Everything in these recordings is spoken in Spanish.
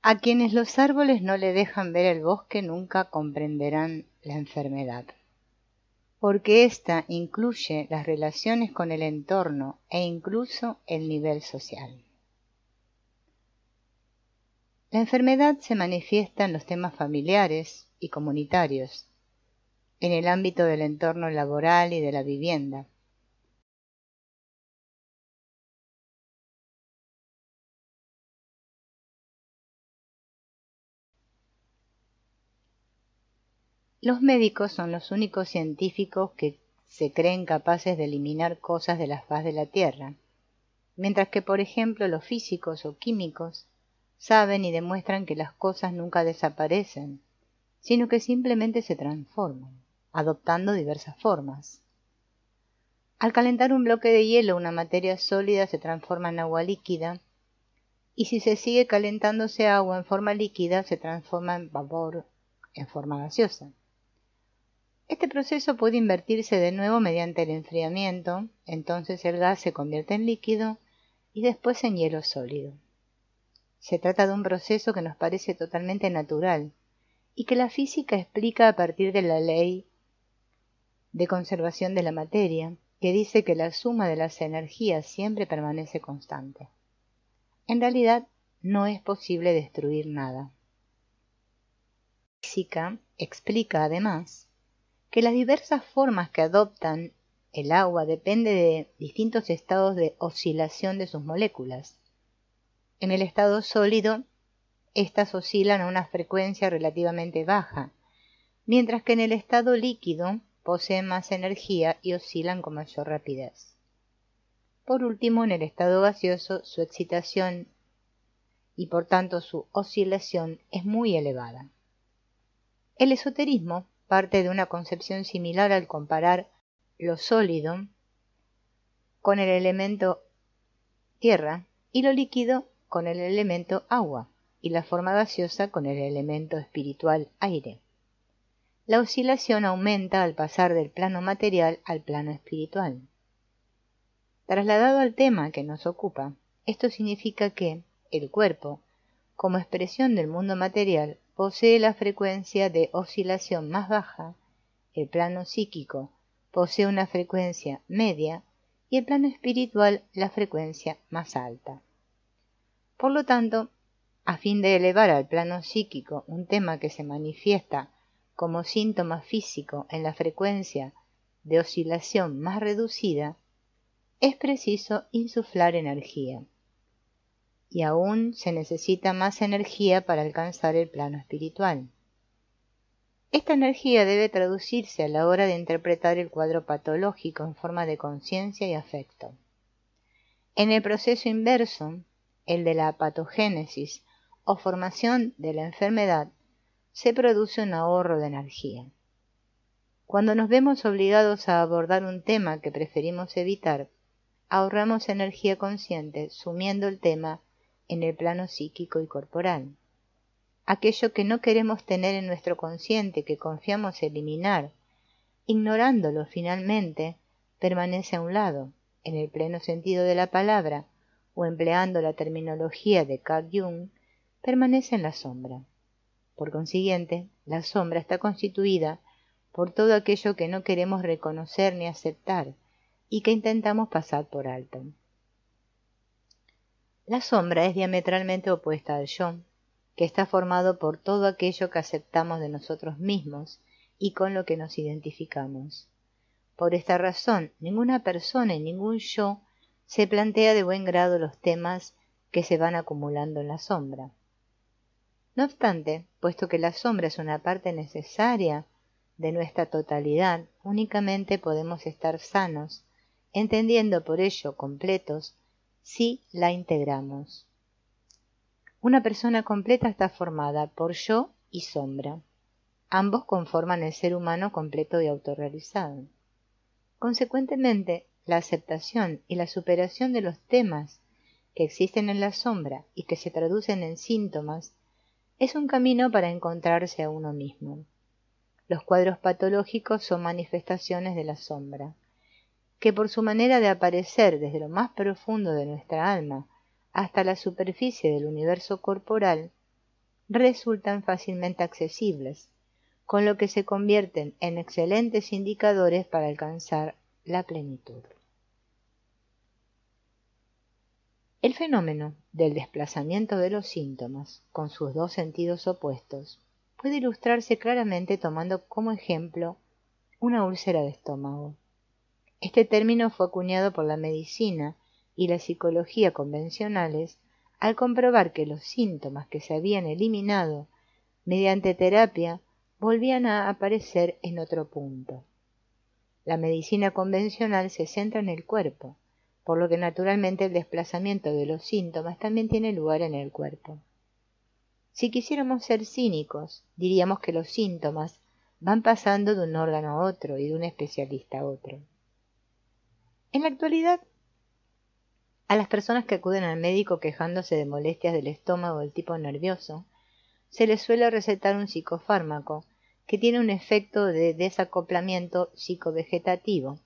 A quienes los árboles no le dejan ver el bosque nunca comprenderán la enfermedad, porque ésta incluye las relaciones con el entorno e incluso el nivel social. La enfermedad se manifiesta en los temas familiares y comunitarios, en el ámbito del entorno laboral y de la vivienda. Los médicos son los únicos científicos que se creen capaces de eliminar cosas de la faz de la Tierra, mientras que, por ejemplo, los físicos o químicos saben y demuestran que las cosas nunca desaparecen, sino que simplemente se transforman, adoptando diversas formas. Al calentar un bloque de hielo, una materia sólida se transforma en agua líquida, y si se sigue calentándose agua en forma líquida, se transforma en vapor en forma gaseosa. Este proceso puede invertirse de nuevo mediante el enfriamiento, entonces el gas se convierte en líquido y después en hielo sólido. Se trata de un proceso que nos parece totalmente natural y que la física explica a partir de la ley de conservación de la materia, que dice que la suma de las energías siempre permanece constante. En realidad, no es posible destruir nada. La física explica además que las diversas formas que adoptan el agua depende de distintos estados de oscilación de sus moléculas. En el estado sólido, éstas oscilan a una frecuencia relativamente baja, mientras que en el estado líquido poseen más energía y oscilan con mayor rapidez. Por último, en el estado gaseoso, su excitación y por tanto su oscilación es muy elevada. El esoterismo parte de una concepción similar al comparar lo sólido con el elemento tierra y lo líquido con el elemento agua y la forma gaseosa con el elemento espiritual aire. La oscilación aumenta al pasar del plano material al plano espiritual. Trasladado al tema que nos ocupa, esto significa que el cuerpo, como expresión del mundo material, posee la frecuencia de oscilación más baja, el plano psíquico posee una frecuencia media y el plano espiritual la frecuencia más alta. Por lo tanto, a fin de elevar al plano psíquico un tema que se manifiesta como síntoma físico en la frecuencia de oscilación más reducida, es preciso insuflar energía. Y aún se necesita más energía para alcanzar el plano espiritual. Esta energía debe traducirse a la hora de interpretar el cuadro patológico en forma de conciencia y afecto. En el proceso inverso, el de la patogénesis o formación de la enfermedad, se produce un ahorro de energía. Cuando nos vemos obligados a abordar un tema que preferimos evitar, ahorramos energía consciente sumiendo el tema en el plano psíquico y corporal. Aquello que no queremos tener en nuestro consciente, que confiamos eliminar, ignorándolo finalmente, permanece a un lado, en el pleno sentido de la palabra, o empleando la terminología de Carl Jung, permanece en la sombra. Por consiguiente, la sombra está constituida por todo aquello que no queremos reconocer ni aceptar y que intentamos pasar por alto. La sombra es diametralmente opuesta al yo, que está formado por todo aquello que aceptamos de nosotros mismos y con lo que nos identificamos. Por esta razón, ninguna persona y ningún yo se plantea de buen grado los temas que se van acumulando en la sombra. No obstante, puesto que la sombra es una parte necesaria de nuestra totalidad, únicamente podemos estar sanos, entendiendo por ello completos, si la integramos. Una persona completa está formada por yo y sombra. Ambos conforman el ser humano completo y autorrealizado. Consecuentemente, la aceptación y la superación de los temas que existen en la sombra y que se traducen en síntomas es un camino para encontrarse a uno mismo. Los cuadros patológicos son manifestaciones de la sombra, que por su manera de aparecer desde lo más profundo de nuestra alma hasta la superficie del universo corporal, resultan fácilmente accesibles, con lo que se convierten en excelentes indicadores para alcanzar la plenitud. El fenómeno del desplazamiento de los síntomas, con sus dos sentidos opuestos, puede ilustrarse claramente tomando como ejemplo una úlcera de estómago. Este término fue acuñado por la medicina y la psicología convencionales al comprobar que los síntomas que se habían eliminado mediante terapia volvían a aparecer en otro punto. La medicina convencional se centra en el cuerpo, por lo que naturalmente el desplazamiento de los síntomas también tiene lugar en el cuerpo. Si quisiéramos ser cínicos, diríamos que los síntomas van pasando de un órgano a otro y de un especialista a otro. En la actualidad, a las personas que acuden al médico quejándose de molestias del estómago del tipo nervioso, se les suele recetar un psicofármaco que tiene un efecto de desacoplamiento psicovegetativo,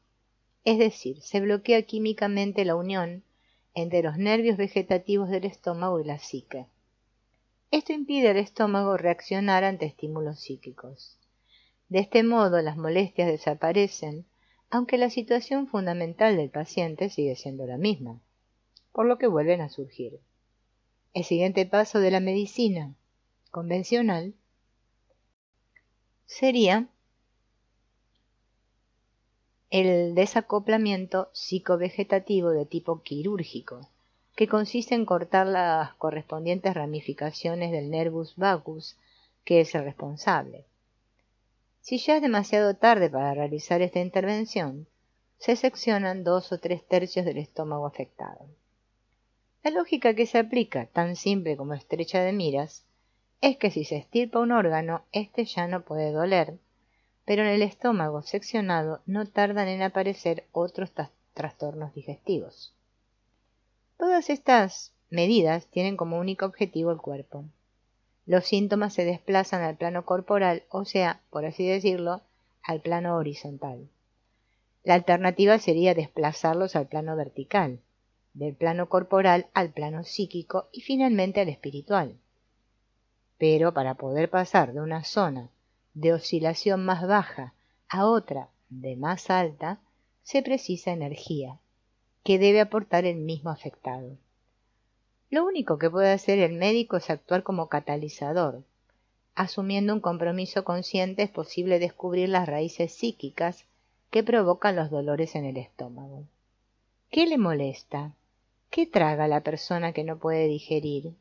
es decir, se bloquea químicamente la unión entre los nervios vegetativos del estómago y la psique. Esto impide al estómago reaccionar ante estímulos psíquicos. De este modo, las molestias desaparecen, aunque la situación fundamental del paciente sigue siendo la misma, por lo que vuelven a surgir. El siguiente paso de la medicina convencional sería el desacoplamiento psicovegetativo de tipo quirúrgico, que consiste en cortar las correspondientes ramificaciones del nervus vagus, que es el responsable. Si ya es demasiado tarde para realizar esta intervención, se seccionan 2 o 3 tercios del estómago afectado. La lógica que se aplica, tan simple como estrecha de miras, es que si se extirpa un órgano, éste ya no puede doler, pero en el estómago seccionado no tardan en aparecer otros trastornos digestivos. Todas estas medidas tienen como único objetivo el cuerpo. Los síntomas se desplazan al plano corporal, o sea, por así decirlo, al plano horizontal. La alternativa sería desplazarlos al plano vertical, del plano corporal al plano psíquico y finalmente al espiritual. Pero para poder pasar de una zona de oscilación más baja a otra de más alta, se precisa energía, que debe aportar el mismo afectado. Lo único que puede hacer el médico es actuar como catalizador. Asumiendo un compromiso consciente es posible descubrir las raíces psíquicas que provocan los dolores en el estómago. ¿Qué le molesta? ¿Qué traga la persona que no puede digerir?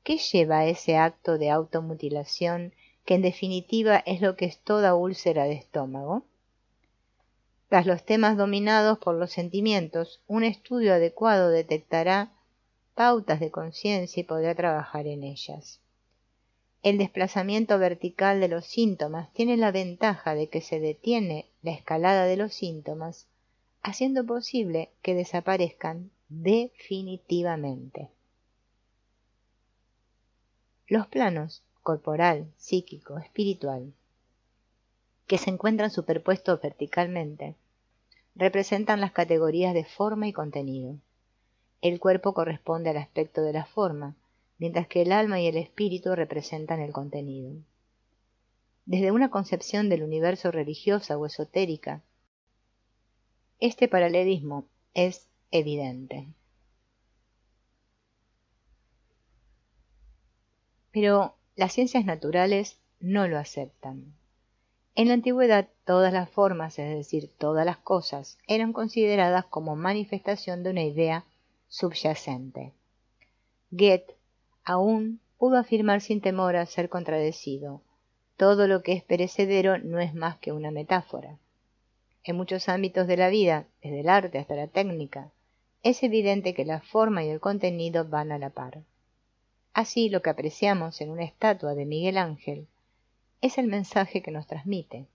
¿Qué lleva a ese acto de automutilación que en definitiva es lo que es toda úlcera de estómago? Tras los temas dominados por los sentimientos, un estudio adecuado detectará pautas de conciencia y podrá trabajar en ellas. El desplazamiento vertical de los síntomas tiene la ventaja de que se detiene la escalada de los síntomas, haciendo posible que desaparezcan definitivamente. Los planos corporal, psíquico, espiritual, que se encuentran superpuestos verticalmente, representan las categorías de forma y contenido. El cuerpo corresponde al aspecto de la forma, mientras que el alma y el espíritu representan el contenido. Desde una concepción del universo religiosa o esotérica, este paralelismo es evidente. Pero las ciencias naturales no lo aceptan. En la antigüedad, todas las formas, es decir, todas las cosas, eran consideradas como manifestación de una idea subyacente. Goethe aún pudo afirmar sin temor a ser contradecido: todo lo que es perecedero no es más que una metáfora. En muchos ámbitos de la vida, desde el arte hasta la técnica, es evidente que la forma y el contenido van a la par. Así, lo que apreciamos en una estatua de Miguel Ángel es el mensaje que nos transmite.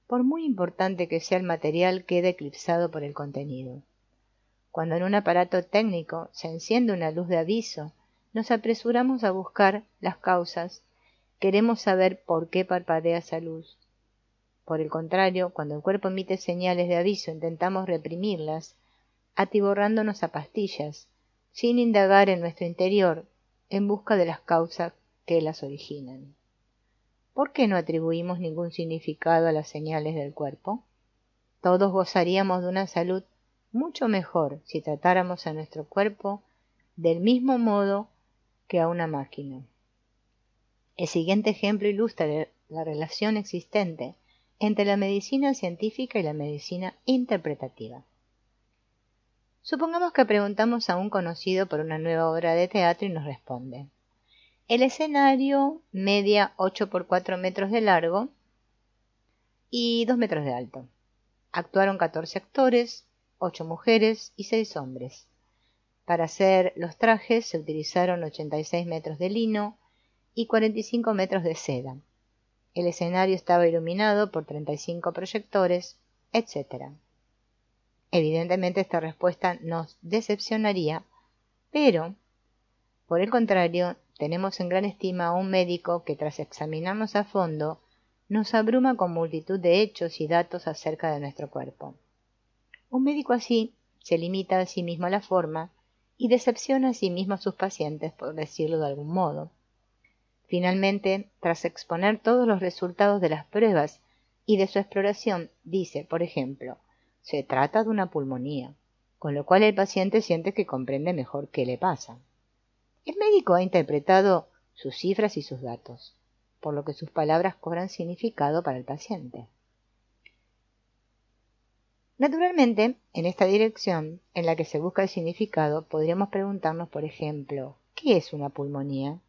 Por muy importante que sea el material, queda eclipsado por el contenido. Cuando en un aparato técnico se enciende una luz de aviso, nos apresuramos a buscar las causas, queremos saber por qué parpadea esa luz. Por el contrario, cuando el cuerpo emite señales de aviso, intentamos reprimirlas, atiborrándonos a pastillas, sin indagar en nuestro interior, en busca de las causas que las originan. ¿Por qué no atribuimos ningún significado a las señales del cuerpo? Todos gozaríamos de una salud mucho mejor si tratáramos a nuestro cuerpo del mismo modo que a una máquina. El siguiente ejemplo ilustra la relación existente entre la medicina científica y la medicina interpretativa. Supongamos que preguntamos a un conocido por una nueva obra de teatro y nos responde: el escenario media 8 por 4 metros de largo y 2 metros de alto. Actuaron 14 actores, 8 mujeres y 6 hombres. Para hacer los trajes se utilizaron 86 metros de lino y 45 metros de seda. El escenario estaba iluminado por 35 proyectores, etc. Evidentemente esta respuesta nos decepcionaría, pero, por el contrario, tenemos en gran estima a un médico que tras examinarnos a fondo nos abruma con multitud de hechos y datos acerca de nuestro cuerpo. Un médico así se limita a sí mismo a la forma y decepciona a sí mismo a sus pacientes, por decirlo de algún modo. Finalmente, tras exponer todos los resultados de las pruebas y de su exploración, dice, por ejemplo, se trata de una pulmonía, con lo cual el paciente siente que comprende mejor qué le pasa. El médico ha interpretado sus cifras y sus datos, por lo que sus palabras cobran significado para el paciente. Naturalmente, en esta dirección, en la que se busca el significado, podríamos preguntarnos, por ejemplo, ¿qué es una pulmonía?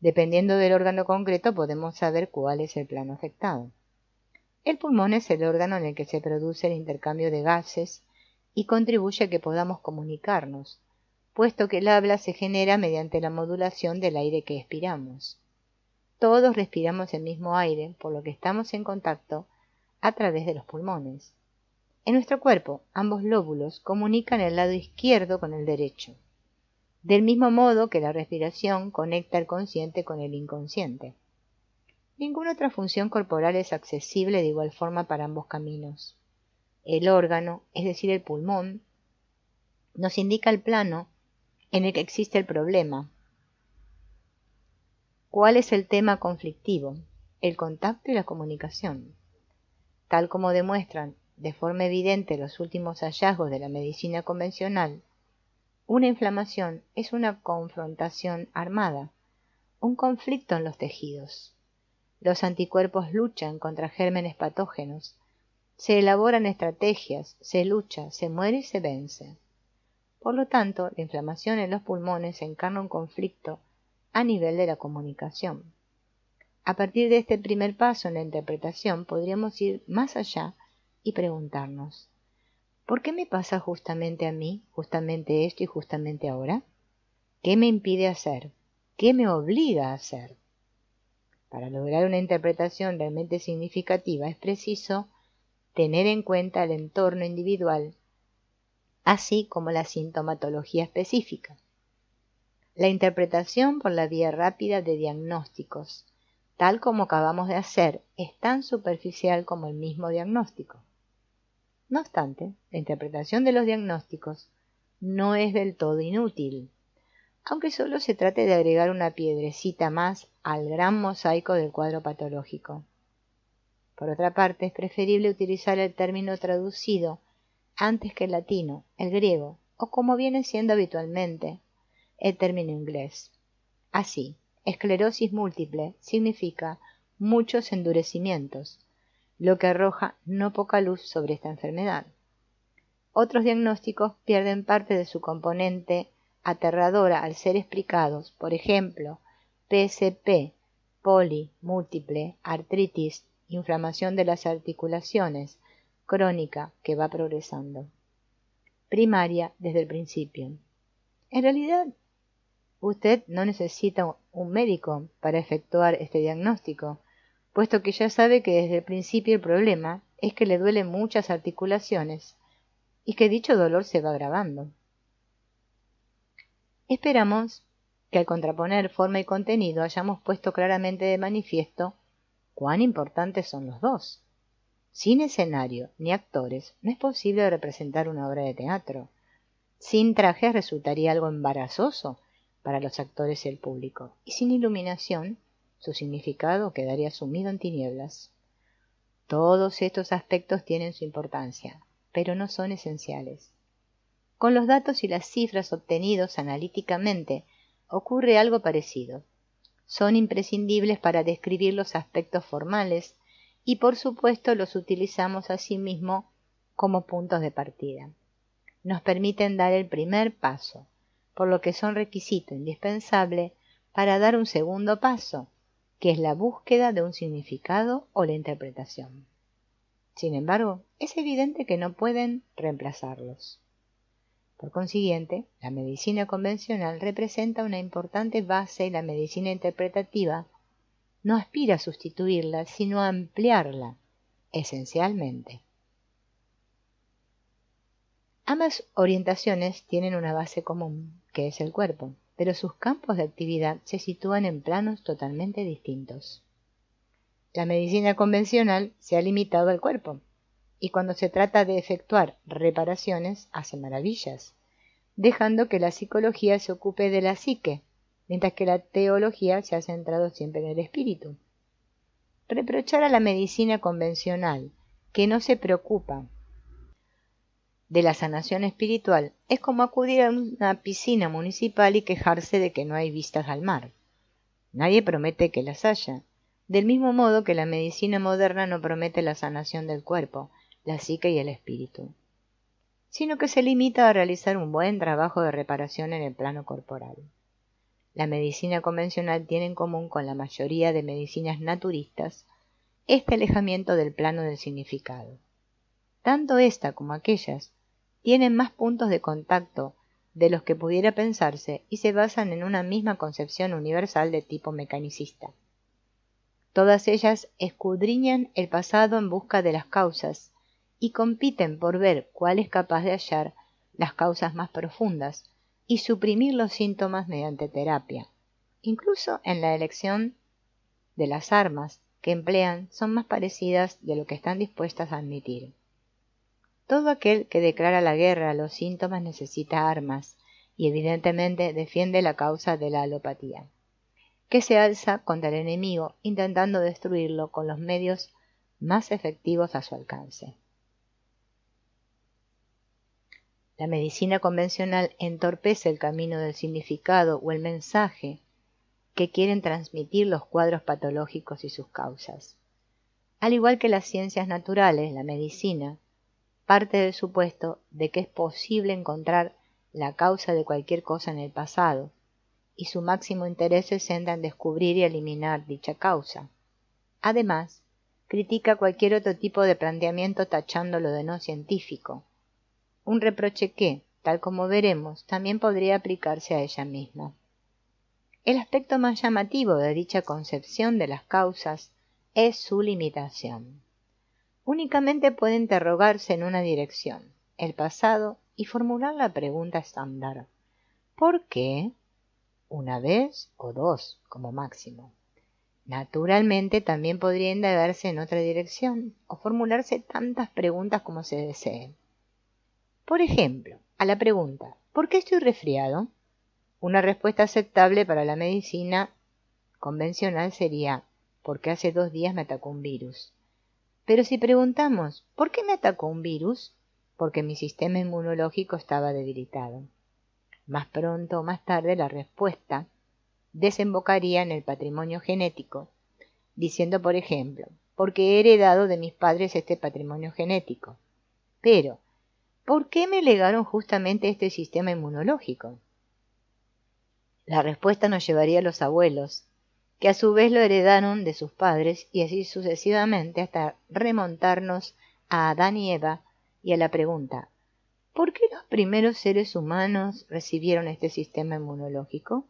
Dependiendo del órgano concreto, podemos saber cuál es el plano afectado. El pulmón es el órgano en el que se produce el intercambio de gases y contribuye a que podamos comunicarnos, puesto que el habla se genera mediante la modulación del aire que expiramos. Todos respiramos el mismo aire, por lo que estamos en contacto a través de los pulmones. En nuestro cuerpo, ambos lóbulos comunican el lado izquierdo con el derecho, del mismo modo que la respiración conecta el consciente con el inconsciente. Ninguna otra función corporal es accesible de igual forma para ambos caminos. El órgano, es decir, el pulmón, nos indica el plano en el que existe el problema. ¿Cuál es el tema conflictivo? El contacto y la comunicación. Tal como demuestran de forma evidente los últimos hallazgos de la medicina convencional, una inflamación es una confrontación armada, un conflicto en los tejidos. Los anticuerpos luchan contra gérmenes patógenos, se elaboran estrategias, se lucha, se muere y se vence. Por lo tanto, la inflamación en los pulmones encarna un conflicto a nivel de la comunicación. A partir de este primer paso en la interpretación podríamos ir más allá y preguntarnos: ¿por qué me pasa justamente a mí, justamente esto y justamente ahora? ¿Qué me impide hacer? ¿Qué me obliga a hacer? Para lograr una interpretación realmente significativa es preciso tener en cuenta el entorno individual, así como la sintomatología específica. La interpretación por la vía rápida de diagnósticos, tal como acabamos de hacer, es tan superficial como el mismo diagnóstico. No obstante, la interpretación de los diagnósticos no es del todo inútil, aunque solo se trate de agregar una piedrecita más al gran mosaico del cuadro patológico. Por otra parte, es preferible utilizar el término traducido antes que el latino, el griego, o como viene siendo habitualmente, el término inglés. Así, esclerosis múltiple significa muchos endurecimientos, lo que arroja no poca luz sobre esta enfermedad. Otros diagnósticos pierden parte de su componente aterradora al ser explicados, por ejemplo, PSP, poli, múltiple, artritis, inflamación de las articulaciones, crónica, que va progresando. Primaria desde el principio. En realidad, usted no necesita un médico para efectuar este diagnóstico, puesto que ya sabe que desde el principio el problema es que le duelen muchas articulaciones y que dicho dolor se va agravando. Esperamos que al contraponer forma y contenido hayamos puesto claramente de manifiesto cuán importantes son los dos. Sin escenario ni actores no es posible representar una obra de teatro. Sin trajes resultaría algo embarazoso para los actores y el público, y sin iluminación, su significado quedaría sumido en tinieblas. Todos estos aspectos tienen su importancia, pero no son esenciales. Con los datos y las cifras obtenidos analíticamente ocurre algo parecido. Son imprescindibles para describir los aspectos formales y por supuesto los utilizamos asimismo como puntos de partida. Nos permiten dar el primer paso, por lo que son requisito indispensable para dar un segundo paso, que es la búsqueda de un significado o la interpretación. Sin embargo, es evidente que no pueden reemplazarlos. Por consiguiente, la medicina convencional representa una importante base y la medicina interpretativa no aspira a sustituirla, sino a ampliarla, esencialmente. Ambas orientaciones tienen una base común, que es el cuerpo, pero sus campos de actividad se sitúan en planos totalmente distintos. La medicina convencional se ha limitado al cuerpo, y cuando se trata de efectuar reparaciones hace maravillas, dejando que la psicología se ocupe de la psique, mientras que la teología se ha centrado siempre en el espíritu. Reprochar a la medicina convencional que no se preocupa de la sanación espiritual es como acudir a una piscina municipal y quejarse de que no hay vistas al mar. Nadie promete que las haya, del mismo modo que la medicina moderna no promete la sanación del cuerpo, la psique y el espíritu, sino que se limita a realizar un buen trabajo de reparación en el plano corporal. La medicina convencional tiene en común con la mayoría de medicinas naturistas este alejamiento del plano del significado. Tanto esta como aquellas tienen más puntos de contacto de los que pudiera pensarse y se basan en una misma concepción universal de tipo mecanicista. Todas ellas escudriñan el pasado en busca de las causas y compiten por ver cuál es capaz de hallar las causas más profundas y suprimir los síntomas mediante terapia. Incluso en la elección de las armas que emplean son más parecidas de lo que están dispuestas a admitir. Todo aquel que declara la guerra a los síntomas necesita armas y evidentemente defiende la causa de la alopatía, que se alza contra el enemigo intentando destruirlo con los medios más efectivos a su alcance. La medicina convencional entorpece el camino del significado o el mensaje que quieren transmitir los cuadros patológicos y sus causas. Al igual que las ciencias naturales, la medicina parte del supuesto de que es posible encontrar la causa de cualquier cosa en el pasado, y su máximo interés se centra en descubrir y eliminar dicha causa. Además, critica cualquier otro tipo de planteamiento tachándolo de no científico, un reproche que, tal como veremos, también podría aplicarse a ella misma. El aspecto más llamativo de dicha concepción de las causas es su limitación. Únicamente puede interrogarse en una dirección, el pasado, y formular la pregunta estándar: ¿por qué? Una vez o dos, como máximo. Naturalmente también podría indagarse en otra dirección, o formularse tantas preguntas como se deseen. Por ejemplo, a la pregunta ¿por qué estoy resfriado? Una respuesta aceptable para la medicina convencional sería porque hace 2 días me atacó un virus. Pero si preguntamos ¿por qué me atacó un virus? Porque mi sistema inmunológico estaba debilitado. Más pronto o más tarde la respuesta desembocaría en el patrimonio genético, diciendo por ejemplo, porque he heredado de mis padres este patrimonio genético. Pero, ¿por qué me legaron justamente este sistema inmunológico? La respuesta nos llevaría a los abuelos, que a su vez lo heredaron de sus padres, y así sucesivamente hasta remontarnos a Adán y Eva y a la pregunta ¿por qué los primeros seres humanos recibieron este sistema inmunológico?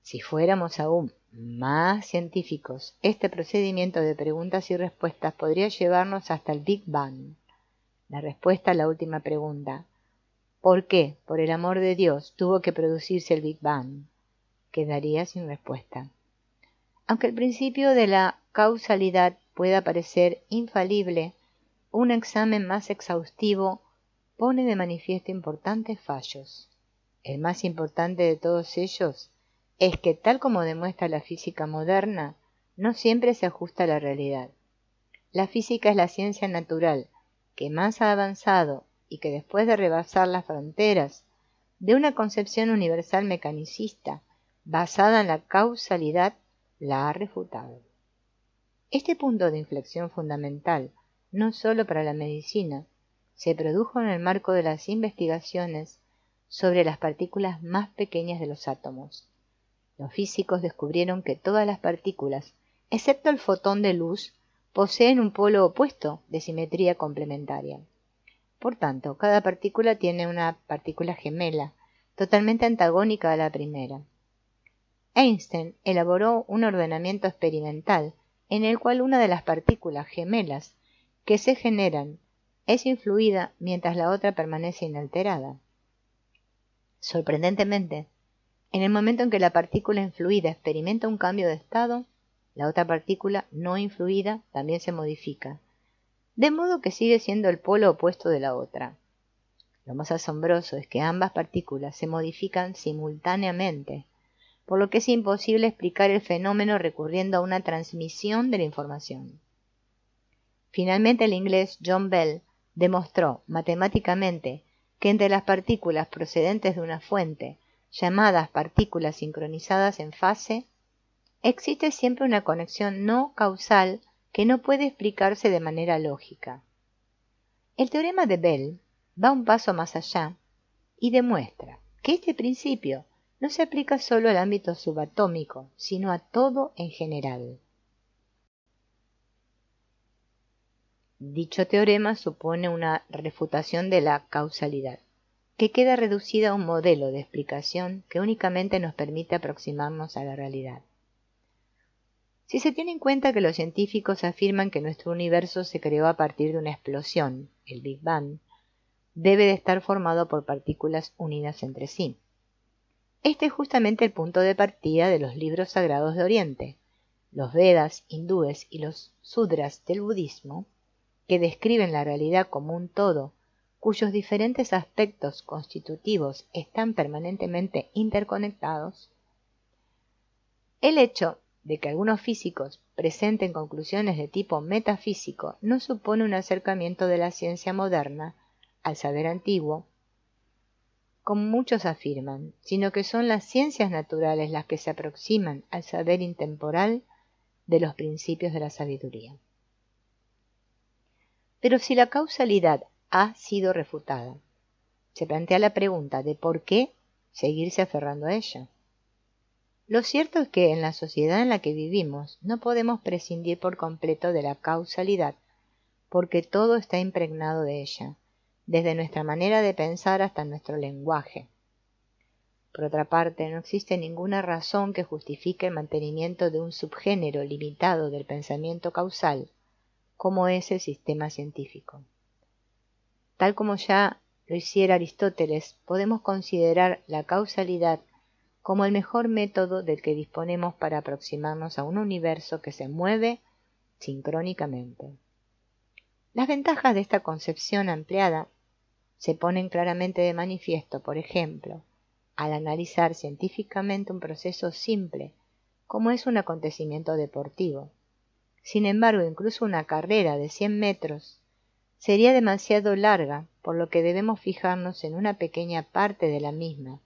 Si fuéramos aún más científicos, este procedimiento de preguntas y respuestas podría llevarnos hasta el Big Bang. La respuesta a la última pregunta, ¿Por qué, por el amor de Dios, tuvo que producirse el Big Bang? Quedaría sin respuesta. Aunque el principio de la causalidad pueda parecer infalible, un examen más exhaustivo pone de manifiesto importantes fallos. El más importante de todos ellos es que, tal como demuestra la física moderna, no siempre se ajusta a la realidad. La física es la ciencia natural que más ha avanzado y que, después de rebasar las fronteras de una concepción universal mecanicista basada en la causalidad, la ha refutado. Este punto de inflexión fundamental, no solo para la medicina, se produjo en el marco de las investigaciones sobre las partículas más pequeñas de los átomos. Los físicos descubrieron que todas las partículas, excepto el fotón de luz, poseen un polo opuesto de simetría complementaria. Por tanto, cada partícula tiene una partícula gemela, totalmente antagónica a la primera. Einstein elaboró un ordenamiento experimental en el cual una de las partículas gemelas que se generan es influida mientras la otra permanece inalterada. Sorprendentemente, en el momento en que la partícula influida experimenta un cambio de estado, la otra partícula no influida también se modifica, de modo que sigue siendo el polo opuesto de la otra. Lo más asombroso es que ambas partículas se modifican simultáneamente, por lo que es imposible explicar el fenómeno recurriendo a una transmisión de la información. Finalmente, el inglés John Bell demostró matemáticamente que entre las partículas procedentes de una fuente, llamadas partículas sincronizadas en fase, existe siempre una conexión no causal que no puede explicarse de manera lógica. El teorema de Bell va un paso más allá y demuestra que este principio no se aplica solo al ámbito subatómico, sino a todo en general. Dicho teorema supone una refutación de la causalidad, que queda reducida a un modelo de explicación que únicamente nos permite aproximarnos a la realidad. Si se tiene en cuenta que los científicos afirman que nuestro universo se creó a partir de una explosión, el Big Bang, debe de estar formado por partículas unidas entre sí. Este es justamente el punto de partida de los libros sagrados de Oriente, los Vedas hindúes y los Sudras del budismo, que describen la realidad como un todo, cuyos diferentes aspectos constitutivos están permanentemente interconectados. El hecho de que algunos físicos presenten conclusiones de tipo metafísico no supone un acercamiento de la ciencia moderna al saber antiguo, como muchos afirman, sino que son las ciencias naturales las que se aproximan al saber intemporal de los principios de la sabiduría. Pero si la causalidad ha sido refutada, se plantea la pregunta de por qué seguirse aferrando a ella. Lo cierto es que en la sociedad en la que vivimos no podemos prescindir por completo de la causalidad, porque todo está impregnado de ella, desde nuestra manera de pensar hasta nuestro lenguaje. Por otra parte, no existe ninguna razón que justifique el mantenimiento de un subgénero limitado del pensamiento causal, como es el sistema científico. Tal como ya lo hiciera Aristóteles, podemos considerar la causalidad como el mejor método del que disponemos para aproximarnos a un universo que se mueve sincrónicamente. Las ventajas de esta concepción ampliada se ponen claramente de manifiesto, por ejemplo, al analizar científicamente un proceso simple, como es un acontecimiento deportivo. Sin embargo, incluso una carrera de 100 metros sería demasiado larga, por lo que debemos fijarnos en una pequeña parte de la misma,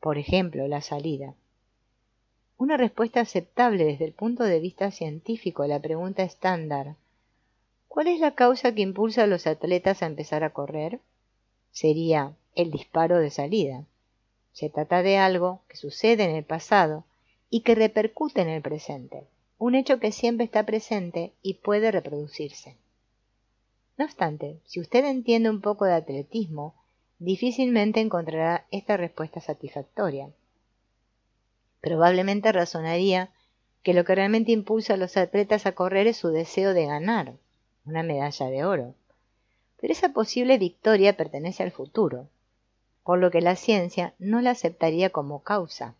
por ejemplo, la salida. Una respuesta aceptable desde el punto de vista científico a la pregunta estándar ¿cuál es la causa que impulsa a los atletas a empezar a correr? Sería el disparo de salida. Se trata de algo que sucede en el pasado y que repercute en el presente, un hecho que siempre está presente y puede reproducirse. No obstante, si usted entiende un poco de atletismo, difícilmente encontrará esta respuesta satisfactoria. Probablemente razonaría que lo que realmente impulsa a los atletas a correr es su deseo de ganar una medalla de oro. Pero esa posible victoria pertenece al futuro. por lo que la ciencia no la aceptaría como causa.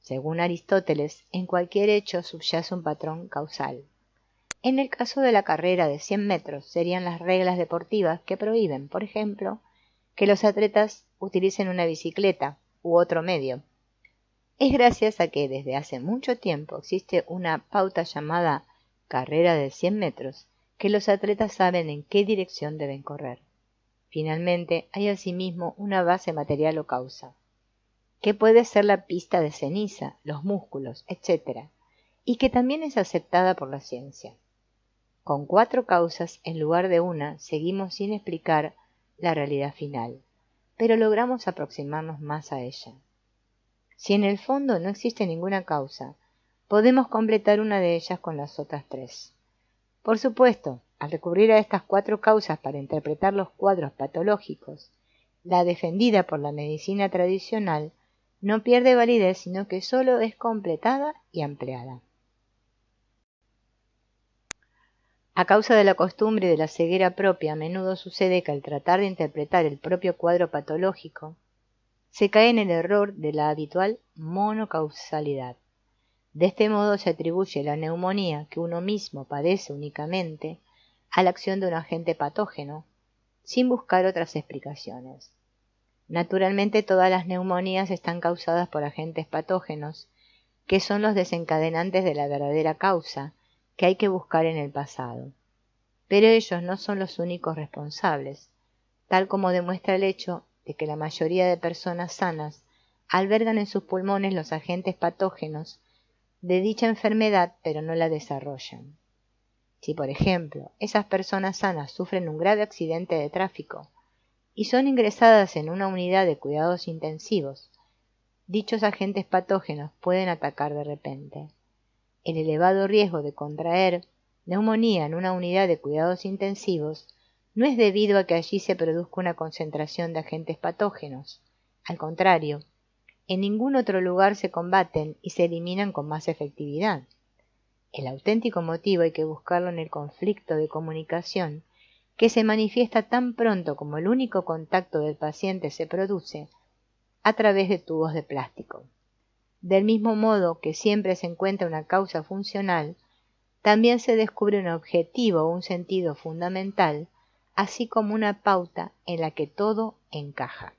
Según Aristóteles, en cualquier hecho subyace un patrón causal. En el caso de la carrera de 100 metros, serían las reglas deportivas que prohíben, por ejemplo, que los atletas utilicen una bicicleta u otro medio. Es gracias a que desde hace mucho tiempo existe una pauta llamada carrera de 100 metros que los atletas saben en qué dirección deben correr. Finalmente, hay asimismo una base material o causa, que puede ser la pista de ceniza, los músculos, etc., y que también es aceptada por la ciencia. Con 4 causas en lugar de una, seguimos sin explicar la realidad final, pero logramos aproximarnos más a ella. Si en el fondo no existe ninguna causa, podemos completar una de ellas con las otras 3. Por supuesto, al recurrir a estas 4 causas para interpretar los cuadros patológicos, la defendida por la medicina tradicional no pierde validez, sino que solo es completada y ampliada. A causa de la costumbre y de la ceguera propia, a menudo sucede que al tratar de interpretar el propio cuadro patológico, se cae en el error de la habitual monocausalidad. De este modo se atribuye la neumonía que uno mismo padece únicamente a la acción de un agente patógeno, sin buscar otras explicaciones. Naturalmente, todas las neumonías están causadas por agentes patógenos, que son los desencadenantes de la verdadera causa, que hay que buscar en el pasado. Pero ellos no son los únicos responsables, tal como demuestra el hecho de que la mayoría de personas sanas albergan en sus pulmones los agentes patógenos de dicha enfermedad, pero no la desarrollan. Si, por ejemplo, esas personas sanas sufren un grave accidente de tráfico y son ingresadas en una unidad de cuidados intensivos, dichos agentes patógenos pueden atacar de repente. El elevado riesgo de contraer neumonía en una unidad de cuidados intensivos no es debido a que allí se produzca una concentración de agentes patógenos. Al contrario, en ningún otro lugar se combaten y se eliminan con más efectividad. El auténtico motivo hay que buscarlo en el conflicto de comunicación que se manifiesta tan pronto como el único contacto del paciente se produce a través de tubos de plástico. Del mismo modo que siempre se encuentra una causa funcional, también se descubre un objetivo o un sentido fundamental, así como una pauta en la que todo encaja.